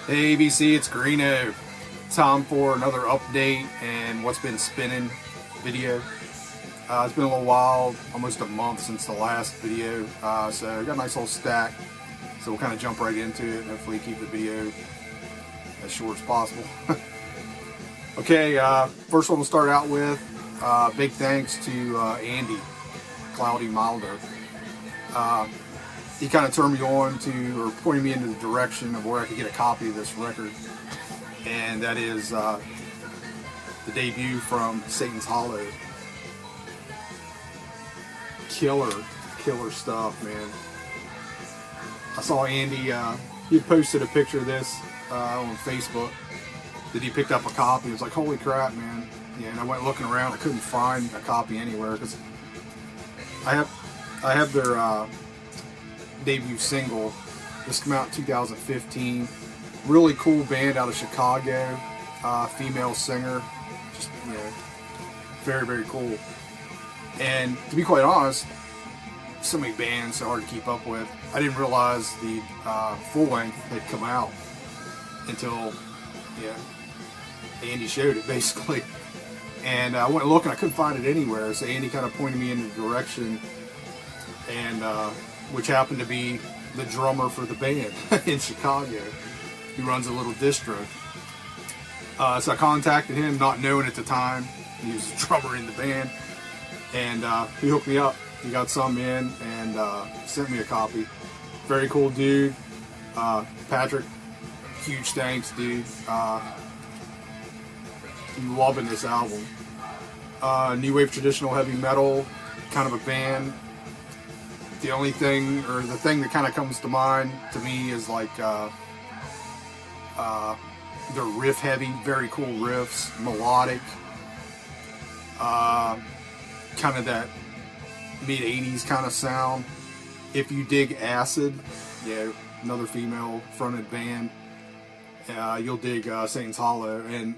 Hey ABC, it's Greeno. Time for another update and what's been spinning video. It's been a little while, almost a month since the last video, so I got a nice little stack. So we'll kind of jump right into it and hopefully keep the video as short as possible. Okay, first one we'll start out with, big thanks to Andy, Cloudy Milder. He kind of turned me on to, or pointed me into the direction of where I could get a copy of this record, and that is the debut from Satan's Hollow. Killer stuff, man. I saw Andy, he posted a picture of this on Facebook, that he picked up a copy. It was like, holy crap, man. Yeah, and I went looking around, I couldn't find a copy anywhere, because I have their debut single. This came out in 2015. Really cool band out of Chicago, female singer, just, you know, very cool. And to be quite honest, so many bands, so hard to keep up with. I didn't realize the full length had come out until, yeah, Andy showed it basically. And I went looking, I couldn't find it anywhere, so Andy kind of pointed me in the direction, and which happened to be the drummer for the band in Chicago. He runs a little distro. So I contacted him, not knowing at the time he was a drummer in the band, and he hooked me up. He got some in and sent me a copy. Very cool dude. Patrick, huge thanks, dude. I'm loving this album. New wave traditional heavy metal kind of a band. The only thing, or the thing that kind of comes to mind to me is like they're riff heavy, very cool riffs, melodic, kind of that mid 80s kind of sound. If you dig Acid, yeah, another female fronted band, you'll dig Satan's Hollow. And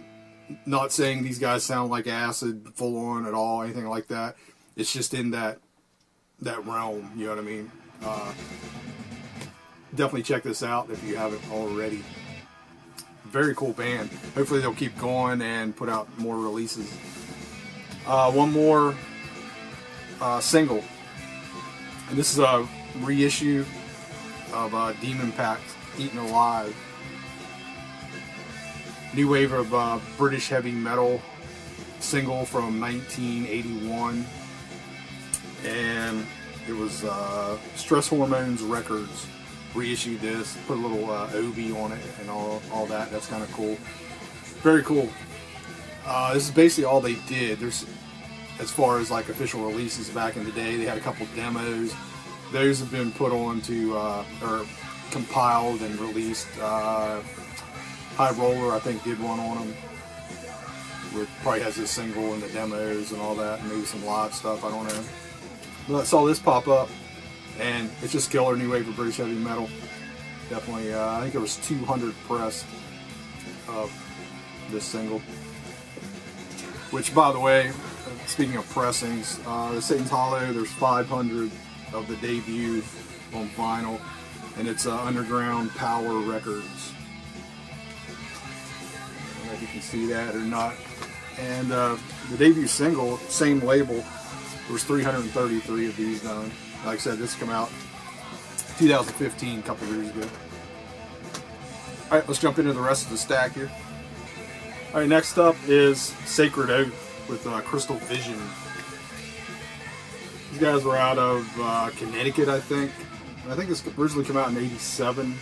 not saying these guys sound like Acid full on at all, anything like that. It's just in that realm, you know what I mean? Definitely check this out if you haven't already. Very cool band. Hopefully they'll keep going and put out more releases. One more single, and this is a reissue of Demon Pact, Eaten Alive. New wave of British heavy metal single from 1981. And it was Stress Hormones Records reissued this, put a little OB on it and all that. That's kind of cool. Very cool. This is basically all they did. There's, as far as like official releases back in the day, they had a couple demos. Those have been put on to, or compiled and released. High Roller, I think, did one on them. It probably has this single and the demos and all that, and maybe some live stuff, I don't know. But I saw this pop up, and it's just killer new wave of British heavy metal. Definitely, I think there was 200 pressed of this single. Which, by the way, speaking of pressings, the Satan's Hollow, there's 500 of the debut on vinyl, and it's Underground Power Records. I don't know if you can see that or not. And the debut single, same label, there was 333 of these done. Like I said, this came out 2015, a couple years ago. Alright, let's jump into the rest of the stack here. Alright, next up is Sacred Oath with Crystal Vision. These guys were out of Connecticut, I think. I think this originally came out in '87.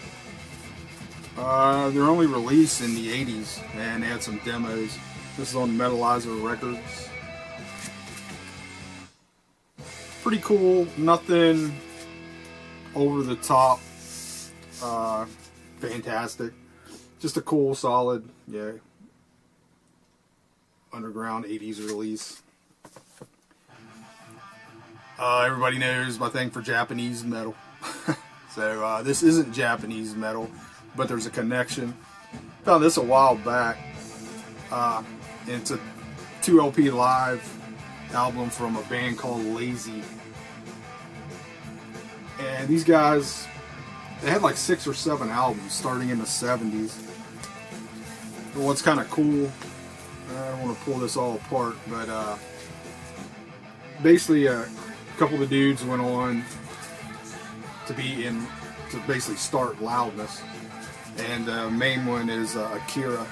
They're only released in the 80s, and they had some demos. This is on Metalizer Records. Pretty cool, nothing over the top, fantastic. Just a cool, solid, yeah, underground 80s release. Everybody knows my thing for Japanese metal. So this isn't Japanese metal, but there's a connection. Found this a while back. And it's a 2 LP live album from a band called Lazy. And these guys They had like 6 or 7 albums starting in the 70s. But what's kind of cool, I don't want to pull this all apart, but basically a couple of the dudes went on to basically start Loudness. And the main one is Akira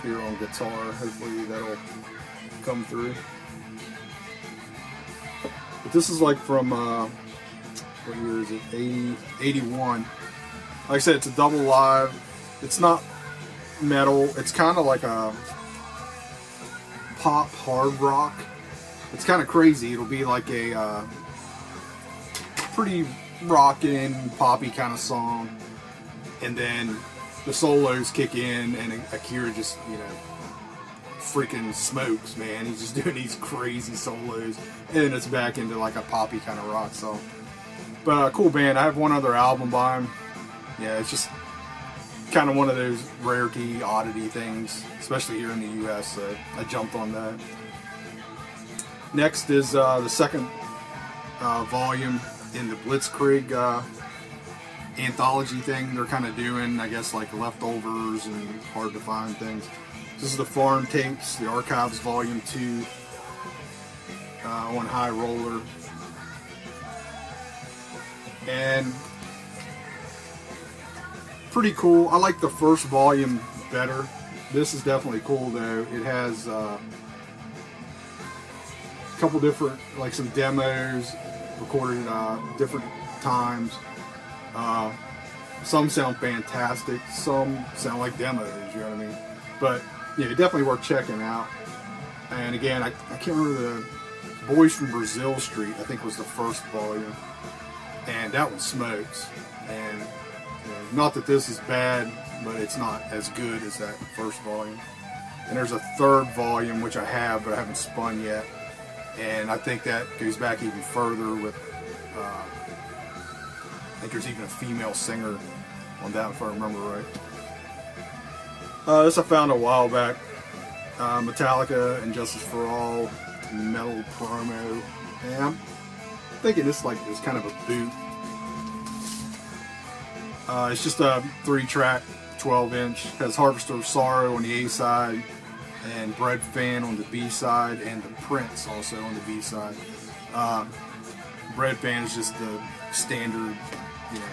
here on guitar. Hopefully that'll come through. But this is like from, what year is it? 81. Like I said, it's a double live. It's not metal. It's kind of like a pop hard rock. It's kind of crazy. It'll be like a pretty rockin', poppy kind of song. And then the solos kick in and Akira just, you know, freaking smokes, man. He's just doing these crazy solos. And then it's back into like a poppy kind of rock song. But cool band. I have one other album by him. Yeah, it's just kind of one of those rarity, oddity things, especially here in the US, so I jumped on that. Next is the second volume in the Blitzkrieg anthology thing they're kind of doing, I guess, like leftovers and hard to find things. This is the Farm Tapes, the Archives Volume 2 on High Roller. And pretty cool. I like the first volume better. This is definitely cool though. It has a couple different, like some demos recorded different times. Some sound fantastic, some sound like demos, you know what I mean? But yeah, definitely worth checking out. And again, I can't remember, the Boys from Brazil Street, I think was the first volume. And that one smokes. And you know, not that this is bad, but it's not as good as that first volume. And there's a third volume, which I have, but I haven't spun yet. And I think that goes back even further with, I think there's even a female singer on that, if I remember right. This I found a while back. Metallica and Justice for All metal promo. And I'm thinking this is kind of a boot. It's just a 3-track, 12-inch. Has Harvester of Sorrow on the A side, and Bread Fan on the B side, and the Prince also on the B side. Bread Fan is just the standard, you know,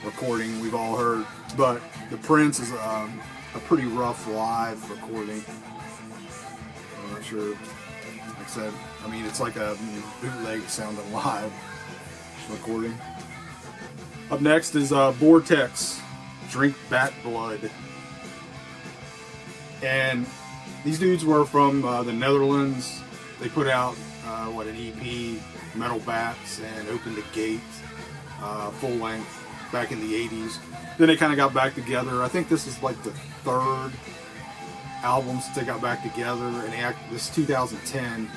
recording we've all heard, but the Prince is a pretty rough live recording. I'm not sure. Like I said, I mean, it's like a bootleg sounding live recording. Up next is Vortex, Drink Bat Blood. And these dudes were from the Netherlands. They put out, an EP, Metal Bats, and Open the Gate, full length, back in the 80s. Then they kind of got back together. I think this is like the third album since they got back together. And this is 2010.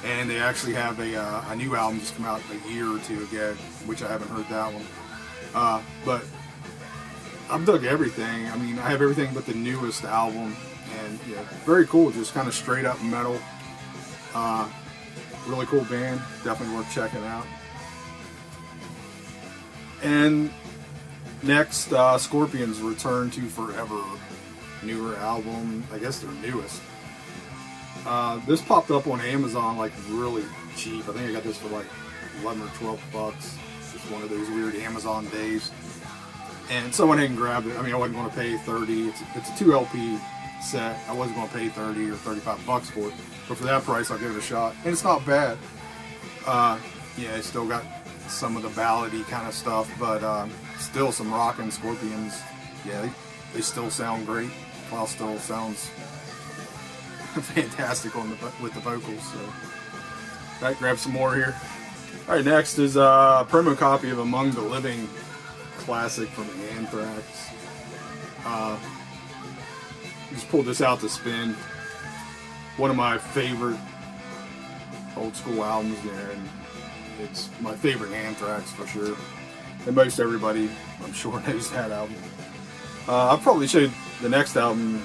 And they actually have a new album just come out a year or two ago, which I haven't heard that one. But I've dug everything. I mean, I have everything but the newest album, and yeah, very cool. Just kind of straight up metal. Really cool band. Definitely worth checking out. And next, Scorpions Return to Forever, newer album. I guess their newest. This popped up on Amazon like really cheap. I think I got this for like 11 or 12 bucks. Just one of those weird Amazon days. And so I went ahead and grabbed it. I mean, I wasn't going to pay 30. It's a 2 LP set. I wasn't going to pay 30 or 35 bucks for it. But for that price, I'll give it a shot. And it's not bad. Yeah, it's still got some of the ballady kind of stuff, but still some rockin' Scorpions. Yeah, they still sound great. Klaus still sounds fantastic with the vocals. So, all right, grab some more here. All right, next is a promo copy of Among the Living, classic from Anthrax. Just pulled this out to spin. One of my favorite old school albums there, and it's my favorite Anthrax for sure. And most everybody, I'm sure, knows that album. I'll probably show you the next album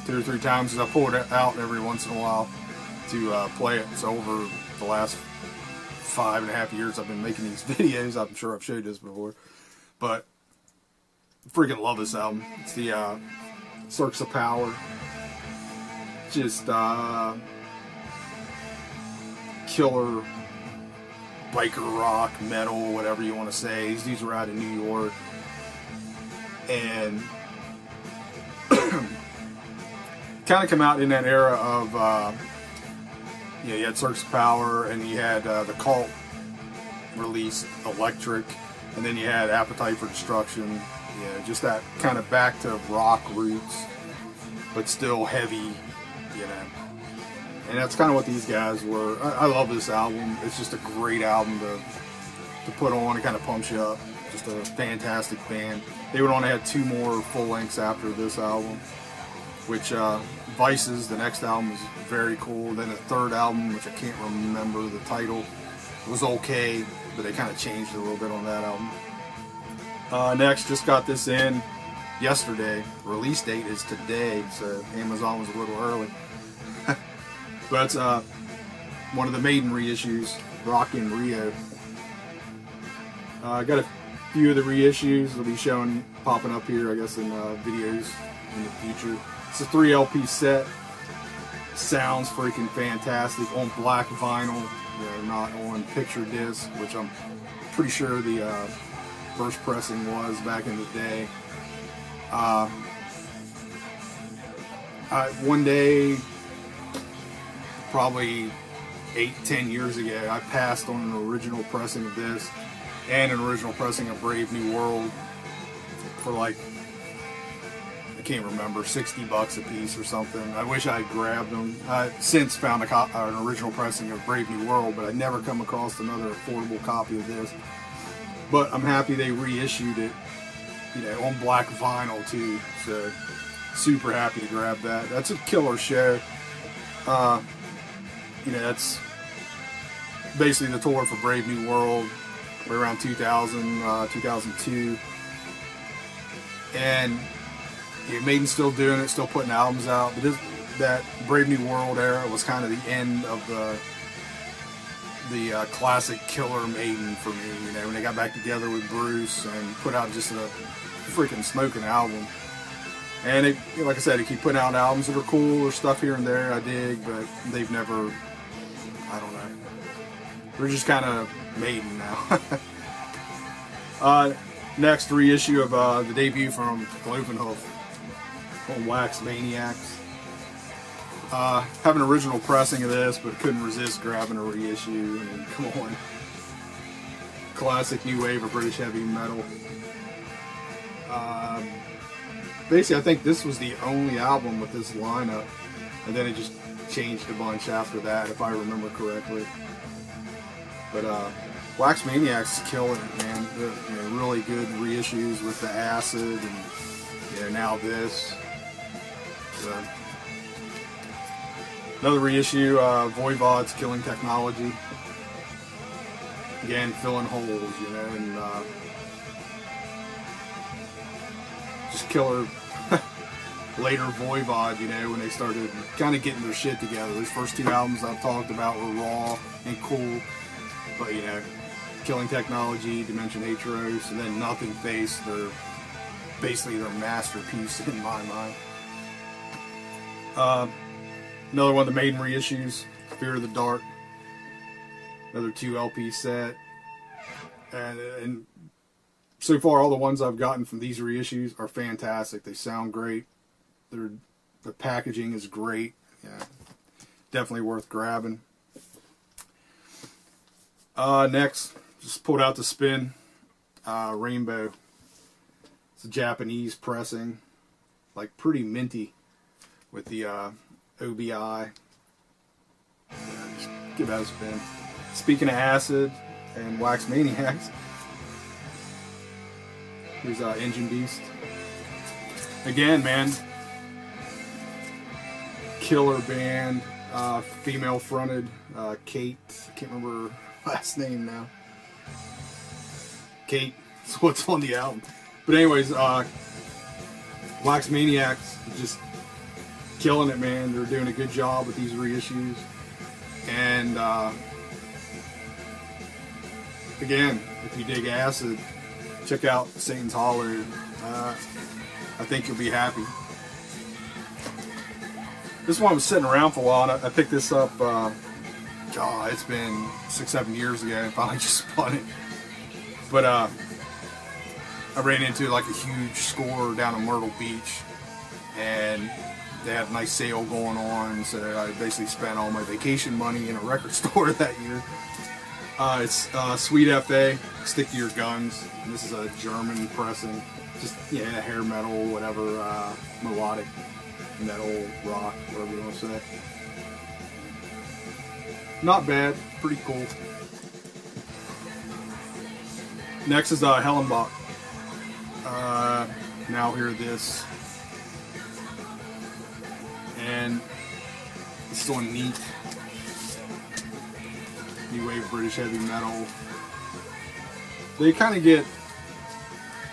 2 or 3 times because I pull it out every once in a while to play it. So over the last 5.5 years I've been making these videos. I'm sure I've showed this before. But Freaking love this album. It's the Circus of Power. Just killer biker rock, metal, whatever you want to say. These dudes were out in New York, and kind of come out in that era of you had Circus of Power, and you had the Cult released Electric, and then you had Appetite for Destruction. Yeah, just that kind of back to rock roots, but still heavy, you know. And that's kind of what these guys were. I love this album. It's just a great album to put on. It kind of pumps you up. Just a fantastic band. They would only have 2 more full lengths after this album, which Vices, the next album, was very cool. Then the third album, which I can't remember the title, was okay, but they kind of changed it a little bit on that album. Next, just got this in yesterday. Release date is today, so Amazon was a little early. But it's one of the Maiden reissues, Rockin' Rio. I got a few of the reissues. They'll be popping up here, I guess, in videos in the future. It's a 3 LP set. Sounds freaking fantastic on black vinyl, not on picture disc, which I'm pretty sure the first pressing was back in the day. One day, probably 8-10 years ago, I passed on an original pressing of this and an original pressing of Brave New World for like, I can't remember, $60 a piece or something. I wish I had grabbed them. I've since found an original pressing of Brave New World, but I never come across another affordable copy of this. But I'm happy they reissued it, on black vinyl too. So super happy to grab that. That's a killer show. That's basically the tour for Brave New World, around 2000, 2002. And Maiden's still doing it, still putting albums out. But that Brave New World era was kind of the end of the classic killer Maiden for me. When they got back together with Bruce and put out just a freaking smoking album. And like I said, they keep putting out albums that are cool or stuff here and there I dig, but they've never, I don't know. We're just kind of Maiden now. Next reissue of the debut from Glovenhoof on Wax Maniacs. Have an original pressing of this, but couldn't resist grabbing a reissue. I mean, come on. Classic new wave of British heavy metal. Basically, I think this was the only album with this lineup, and then it just changed a bunch after that, if I remember correctly. But Wax Maniacs is killing it, man. Really good reissues with the Acid, and now this. So, another reissue, Voivod's Killing Technology. Again, filling holes, and just killer later Voivod, when they started kind of getting their shit together. Those first 2 albums I've talked about were raw and cool, but Killing Technology, Dimension Atros, and then Nothing Face, they're basically their masterpiece in my mind. Another one of the Maiden reissues, Fear of the Dark. Another 2 LP set. And so far, all the ones I've gotten from these reissues are fantastic. They sound great. The packaging is great. Yeah, definitely worth grabbing. Next, just pulled out the spin. Rainbow. It's a Japanese pressing. Like pretty minty with the OBI. Yeah, just give that a spin. Speaking of Acid and Wax Maniacs, here's Engine Beast. Again, man, killer band, female fronted, Kate, I can't remember her last name now. Kate, that's what's on the album. But anyways, Wax Maniacs, just killing it, man. They're doing a good job with these reissues. And again, if you dig Acid, check out Satan's Hollow. I think you'll be happy. This one was sitting around for a while, and I picked this up, God, it's been 6-7 years ago, and finally just spun it. But I ran into like a huge score down in Myrtle Beach, and they had a nice sale going on, so I basically spent all my vacation money in a record store that year. It's Sweet FA, Stick to Your Guns, and this is a German pressing, just, yeah, hair metal, whatever, melodic metal, rock, whatever you want to say. Not bad, pretty cool. Next is Hellenbach. Now hear this. And it's so neat. New wave British heavy metal. They kind of get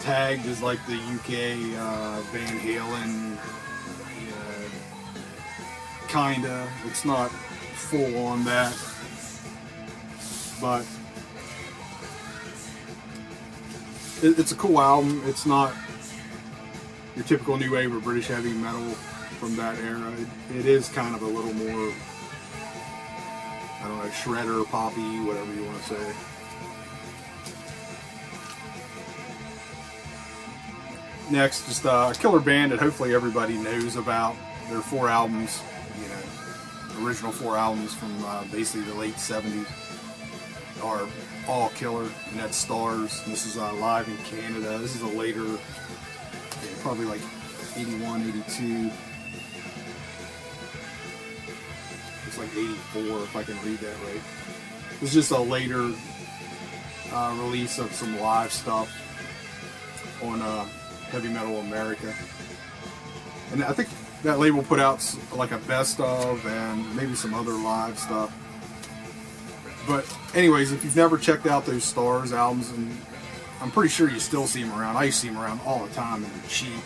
tagged as like the UK Van Halen. Kinda. It's not full on that, but it's a cool album. It's not your typical new wave or British heavy metal from that era. It is kind of a little more, I don't know, shredder, poppy, whatever you want to say. Next, just a killer band that hopefully everybody knows about. There are 4 albums, you know, original 4 albums from basically the late 70s are all killer, and that's Stars. This is live in Canada. This is a later, probably like 81, 82. It's like 84 if I can read that right. It's just a later release of some live stuff on Heavy Metal America. And I think that label put out like a best of and maybe some other live stuff. But anyways, if you've never checked out those Stars albums, and I'm pretty sure you still see them around. I used to see them around all the time, and they're cheap.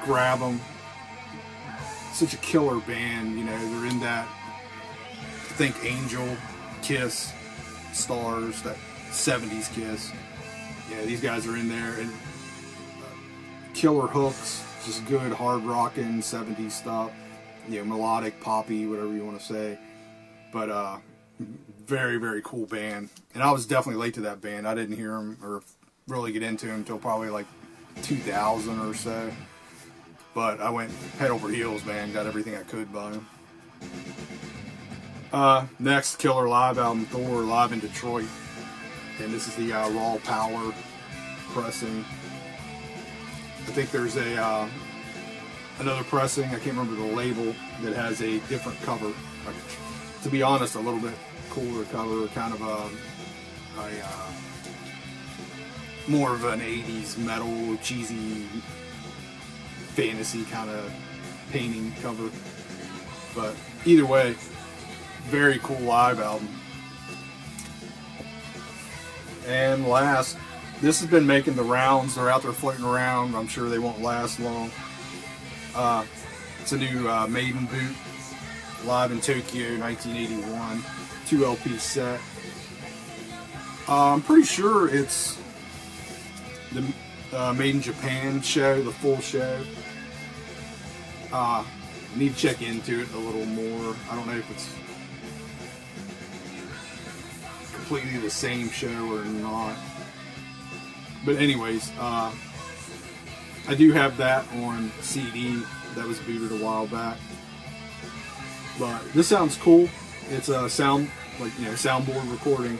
Grab them. Such a killer band, you know. They're in that, think Angel, Kiss, Stars, that 70s Kiss. Yeah, these guys are in there, and killer hooks, just good hard rocking 70s stuff. You know, melodic, poppy, whatever you want to say. But very, very cool band. And I was definitely late to that band. I didn't hear them or really get into them until probably like 2000 or so. But I went head over heels, man. Got everything I could by them. Next, killer live album, Thor, live in Detroit. And this is the Raw Power pressing. I think there's a another pressing, I can't remember the label, that has a different cover. Like, to be honest, a little bit cooler cover, kind of a more of an 80s metal, cheesy, fantasy kind of painting cover. But either way, very cool live album. And last, this has been making the rounds. They're out there floating around. I'm sure they won't last long. It's a new Maiden boot, live in Tokyo, 1981, 2 LP set. I'm pretty sure it's the Maiden Japan show, the full show. Need to check into it a little more. I don't know if it's completely the same show or not. But anyways, I do have that on CD that was booted a while back. But this sounds cool. It's a sound, like, you know, soundboard recording.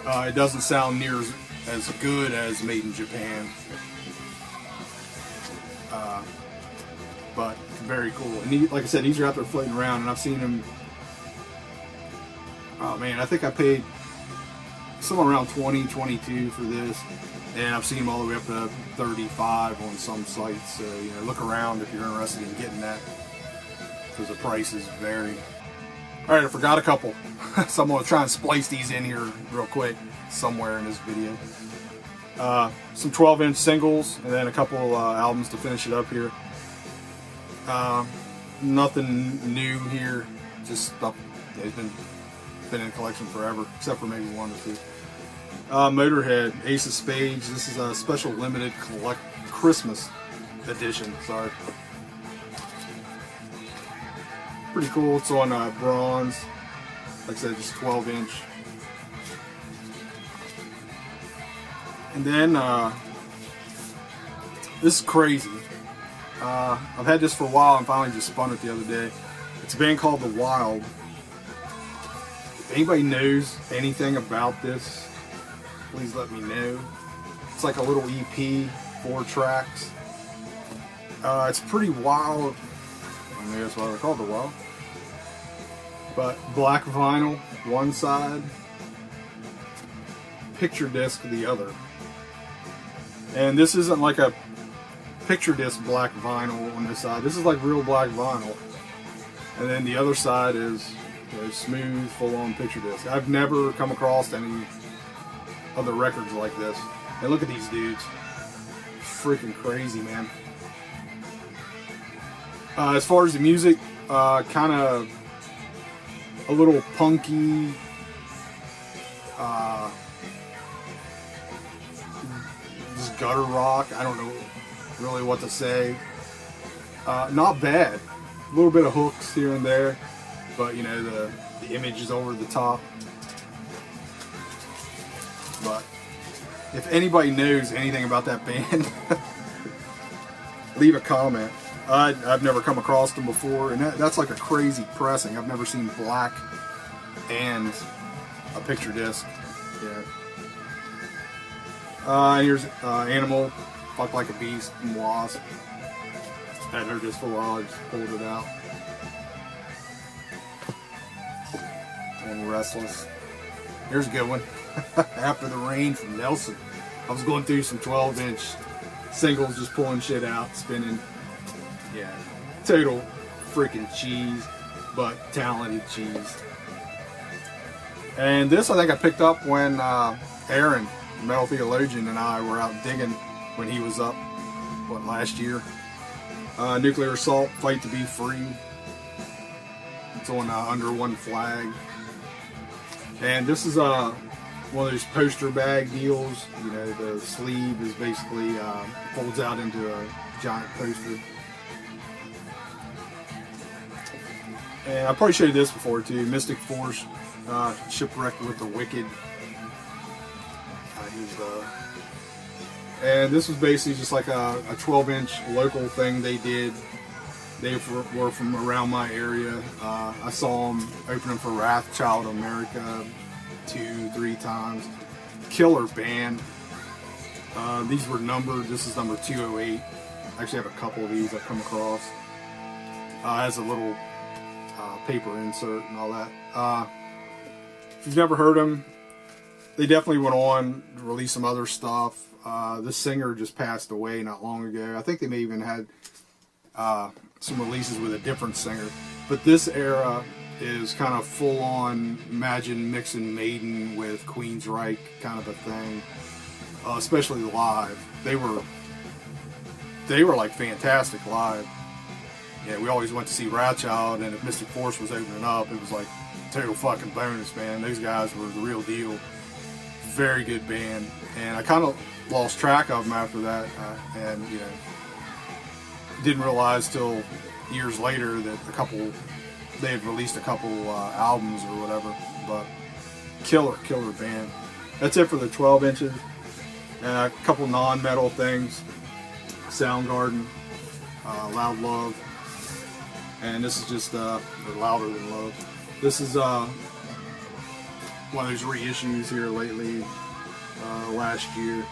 It doesn't sound near as good as Made in Japan. But very cool. And like I said, these are out there floating around, and I've seen them. Oh man, I think I paid somewhere around 20, 22 for this, and I've seen them all the way up to 35 on some sites. So, you know, look around if you're interested in getting that, because the prices vary. All right, I forgot a couple, so I'm going to try and splice these in here real quick somewhere in this video. Some 12-inch singles, and then a couple albums to finish it up here. Nothing new here, just stuff that's been in the collection forever, except for maybe one or two. Motorhead, Ace of Spades. This is a special limited Christmas edition. Sorry. Pretty cool. It's on bronze. Like I said, just 12-inch. And then this is crazy. I've had this for a while and finally just spun it the other day. It's a band called The Wild. If anybody knows anything about this, please let me know. It's like a little EP, 4 tracks. It's pretty wild. I mean, that's why they're called The Wild. But black vinyl, one side, picture disc the other. And this isn't like a picture disc black vinyl on this side. This is like real black vinyl. And then the other side is, you know, smooth, full-on picture disc. I've never come across any other records like this. And look at these dudes. Freaking crazy, man. As far as the music, kind of a little punky, just gutter rock. I don't know really what to say. Not bad. A little bit of hooks here and there, but you know, the image is over the top. But if anybody knows anything about that band, leave a comment. I've never come across them before, and that's like a crazy pressing. I've never seen black and a picture disc. Yeah. And here's Animal, Fuck Like a Beast, and Wasp. Hadn't heard this for a while, I just pulled it out. And Restless. Here's a good one. After the Rain from Nelson. I was going through some 12-inch singles, just pulling shit out, spinning. Yeah, total freaking cheese, but talented cheese. And this I think I picked up when Aaron, the Metal Theologian, and I were out digging when he was up, what, last year. Nuclear Assault, Fight to Be Free. It's on Under One Flag. And this is one of those poster bag deals. You know, the sleeve is basically folds out into a giant poster. And I probably showed you this before too. Mystic Force, Shipwrecked with the Wicked. And this was basically just like a 12-inch local thing they did. They were from around my area. I saw them opening for Wrathchild America 2-3 times. Killer band. These were numbered. This is number 208. I actually have a couple of these I've come across. Has a little paper insert and all that. If you've never heard them, they definitely went on to release some other stuff. This singer just passed away not long ago. I think they may even had some releases with a different singer. But this era is kind of full on, imagine mixing Maiden with Queensryche kind of a thing. Especially live. They were like fantastic live. Yeah, we always went to see Wrathchild, and if Mystic Force was opening up, it was like total fucking bonus, man. Those guys were the real deal. Very good band, and I kind of lost track of them after that, and you know, didn't realize till years later that they had released a couple albums or whatever. But killer band. That's it for the 12 inches. A couple non-metal things. Soundgarden, Loud Love. And this is just Louder Than Love. This is one of those reissues here lately, last year.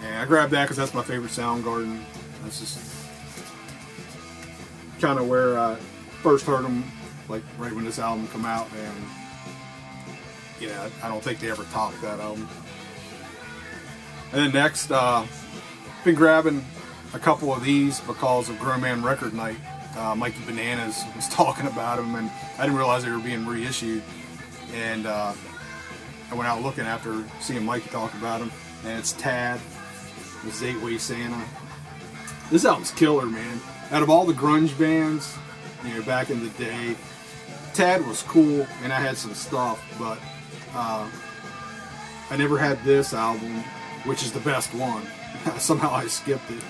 And I grabbed that because that's my favorite Soundgarden. That's just kind of where I first heard them, like right when this album came out. And yeah, I don't think they ever topped that album. And then next, been grabbing a couple of these because of Grown Man Record Night. Mikey Bananas was talking about them, and I didn't realize they were being reissued. And I went out looking after seeing Mikey talk about them, and it's Tad, this 8-Way Santa. This album's killer, man. Out of all the grunge bands, you know, back in the day, Tad was cool, and I had some stuff, but I never had this album, which is the best one. Somehow I skipped it.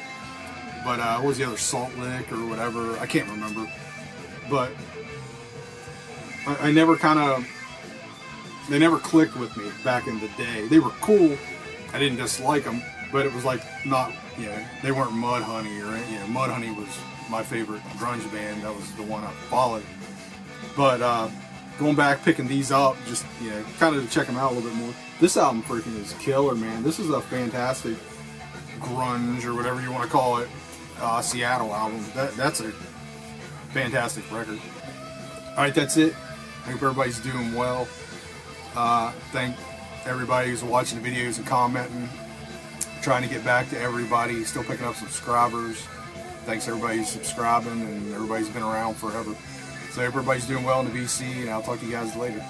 But what was the other, Salt Lick or whatever? I can't remember. But I never they never clicked with me back in the day. They were cool. I didn't dislike them, but it was like not, they weren't Mudhoney or, Mudhoney was my favorite grunge band. That was the one I followed. But going back, picking these up, just, kind of to check them out a little bit more. This album freaking is killer, man. This is a fantastic grunge, or whatever you want to call it, Seattle album. That's a fantastic record. Alright, that's it. I hope everybody's doing well. Thank everybody who's watching the videos and commenting. Trying to get back to everybody. Still picking up subscribers. Thanks everybody who's subscribing, and everybody's been around forever. So everybody's doing well in the BC, and I'll talk to you guys later.